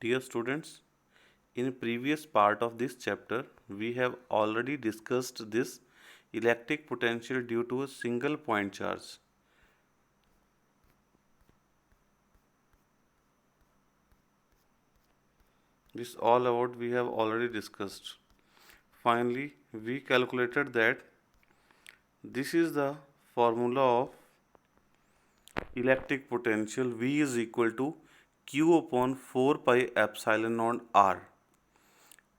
Dear students, in previous part of this chapter, we have already discussed this electric potential due to a single point charge. This all about we have already discussed. Finally, we calculated that this is the formula of electric potential V is equal to Q upon 4 pi epsilon naught R.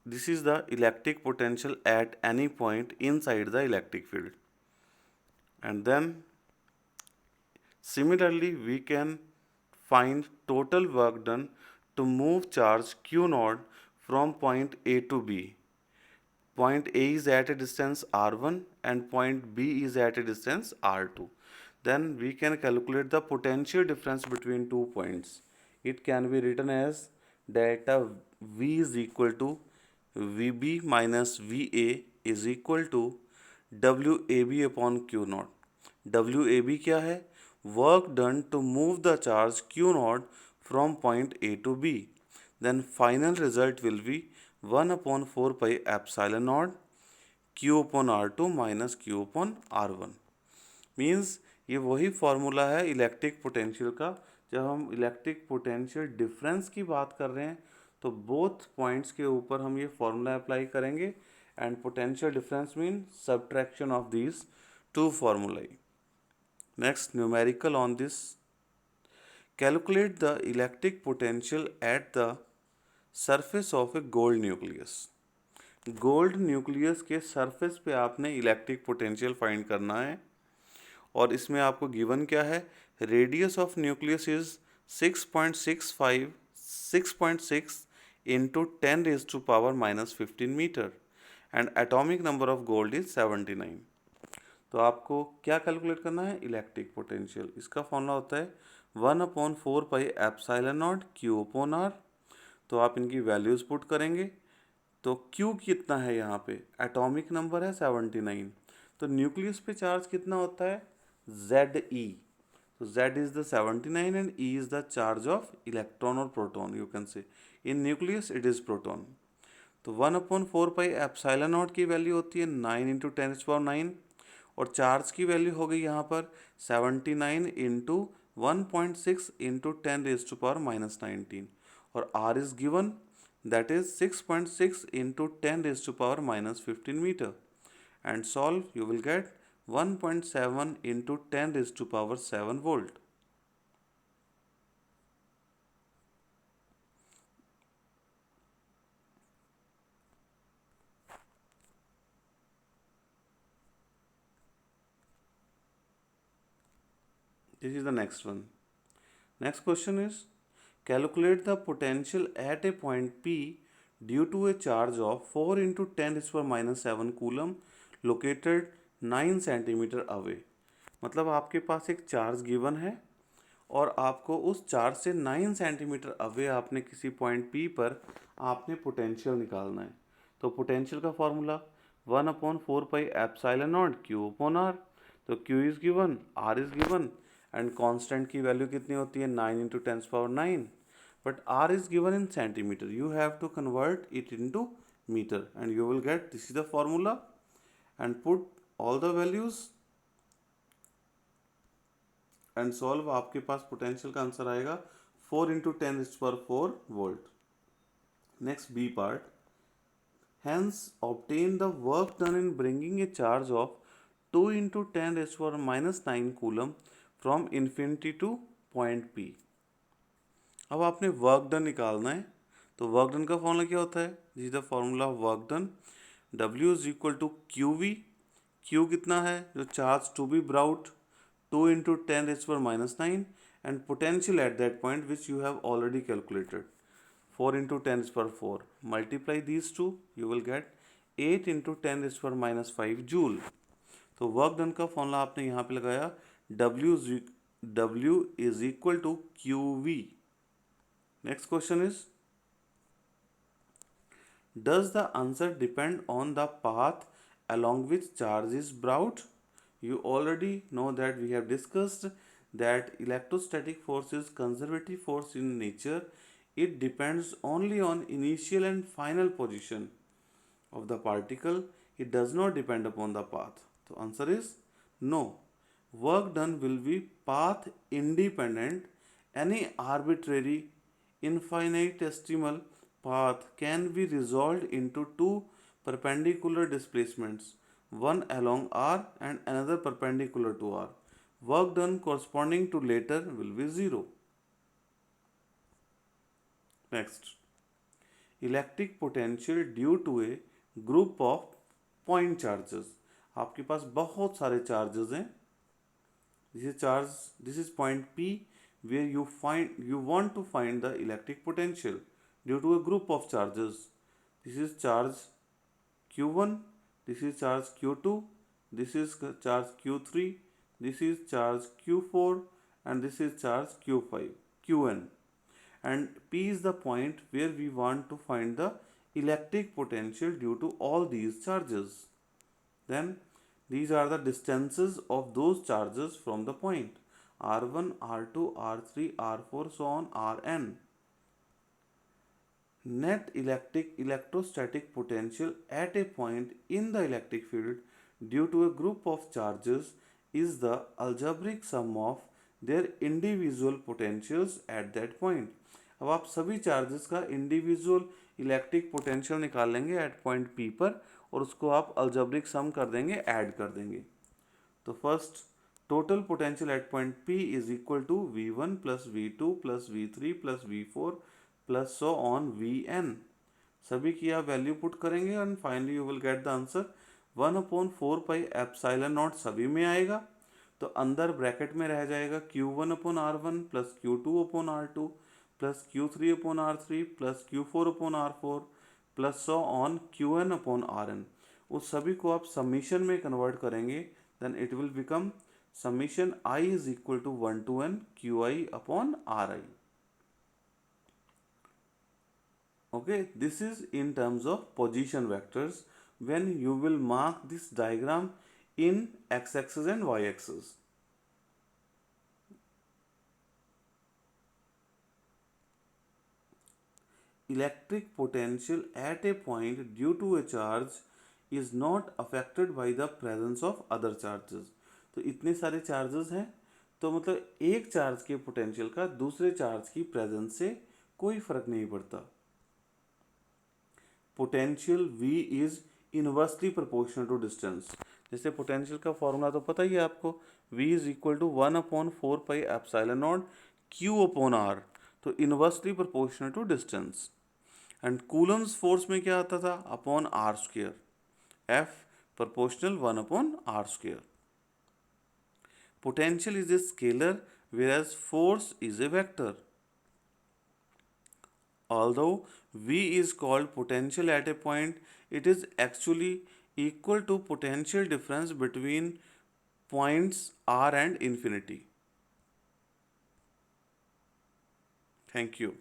This is the electric potential at any point inside the electric field. And then similarly, we can find total work done to move charge Q naught from point A to B. Point A is at a distance R1 and point B is at a distance R2. Then we can calculate the potential difference between 2 points. It can be written as delta V is equal to VB minus VA is equal to WAB upon Q naught. WAB क्या है? Work done to move the charge Q naught from point A to B. Then final result will be 1 upon 4 pi epsilon naught Q upon R2 minus Q upon R1. Means ये वही formula है electric potential का. जब हम electric potential difference की बात कर रहे हैं तो बोथ पॉइंट्स के ऊपर हम ये फॉर्मूला अप्लाई करेंगे and potential difference mean subtraction of these two formulae. Next numerical on this. Calculate the electric potential at the surface of a gold nucleus. Gold nucleus के सरफेस पे आपने electric potential find करना है और इसमें आपको given क्या है? Radius of nucleus is 6.6 into 10⁻⁻15 metre and atomic number of gold is 79. तो आपको क्या कैलकुलेट करना है? Electric potential. इसका फॉर्मूला होता है 1 upon 4 pi epsilon naught Q upon R. तो आप इनकी वैल्यूज़ पुट करेंगे तो Q कितना है? यहाँ पे एटॉमिक नंबर है 79. तो न्यूक्लियस पे चार्ज कितना होता है? ZE. तो Z is the 79 and E is the charge of electron और proton. You can say in nucleus it is proton. तो 1 अपॉन 4 पाई एप्सिलॉन नॉट की वैल्यू होती है 9 इंटू 10⁻⁹ और चार्ज की वैल्यू हो गई यहाँ पर 79 इंटू 1.6 इंटू 10⁻⁻19 और R is given that is 6.6 into 10⁻⁻15 meter and solve you will get 1.7 into 10⁻7 volt. This is the next one. Next question is calculate the potential at a point P due to a charge of 4 into 10⁻⁻7 coulomb located 9 centimeter away. मतलब आपके पास एक charge given है और आपको उस charge से 9 centimetre away आपने किसी पॉइंट P पर आपने पोटेंशियल निकालना है. तो पोटेंशियल का formula 1 upon 4 pi epsilon naught Q upon R. तो Q is given, R is given and constant की वैल्यू कितनी होती है? 9 into 10⁻⁹. But R is given in centimetre. You have to convert it into metre and you will get this is the formula and put all the values and solve. आपके पास potential का answer आएगा 4 into 10⁻⁴ volt. Next B part. Hence obtain the work done in bringing a charge of 2 into 10⁻⁻9 coulomb from infinity to point P. अब आपने work done निकालना है. तो work done का फॉर्मूला क्या होता है? This is the formula of work done. W is equal to QV. Q कितना है? जो charge to be brought 2 into 10⁻⁻9 and potential at that point which you have already calculated 4 into 10⁻⁴. Multiply these two, you will get 8 into 10⁻⁵ joule. तो work done का formula आपने यहाँ पे लगाया W is equal to QV. Next question is, does the answer depend on the path along which charge is brought? You already know that we have discussed that electrostatic force is conservative force in nature it depends only on initial and final position of the particle. It does not depend upon the path. So answer is no. Work done will be path independent. Any arbitrary infinitesimal path can be resolved into two perpendicular displacements, one along r and another perpendicular to r. Work done corresponding to later will be 0. Next, electric potential due to a group of point charges. आपके पास बहुत सारे charges हैं. This is point P where you want to find the electric potential due to a group of charges. This is charge Q1, this is charge Q2, this is charge Q3, this is charge Q4, and this is charge Q5, Qn. And P is the point where we want to find the electric potential due to all these charges. Then these are the distances of those charges from the point R1, R2, R3, R4, so on Rn. Net electrostatic potential at a point in the electric field due to a group of charges is the algebraic sum of their individual potentials at that point. अब आप सभी charges का individual electric potential निकाल लेंगे eight point P पर और उसको आप अलजेब्रिक सम कर देंगे, ऐड कर देंगे. तो first total potential at point P is equal to V1 plus V2 plus V3 plus V4 plus so on Vn. सभी की आप वैल्यू पुट करेंगे and finally you will get the answer 1/4 pi epsilon naught सभी में आएगा. तो अंदर bracket में रह जाएगा Q1/R1 plus Q2/R2 plus Q3/R3 plus Q4/R4 plus so on Qn/Rn. उस सभी को आप समीशन में कन्वर्ट करेंगे then it will become summation I is equal to 1 to n Qi/Ri. Okay, this is in terms of position vectors when you will mark this diagram in x-axis and y-axis. Electric potential at a point due to a charge is not affected by the presence of other charges. तो इतने सारे charges हैं तो मतलब एक charge के potential का दूसरे चार्ज की प्रेजेंस से कोई फर्क नहीं पड़ता. Potential V is inversely proportional to distance. जैसे पोटेंशियल का फॉर्मूला तो पता ही है आपको, V is equal to 1/4 pi epsilon naught Q/R. तो inversely proportional to distance. And Coulomb's force में क्या आता था, upon r square. F proportional 1/r². Potential is a scalar whereas force is a vector. Although V is called potential at a point, it is actually equal to potential difference between points R and infinity. Thank you.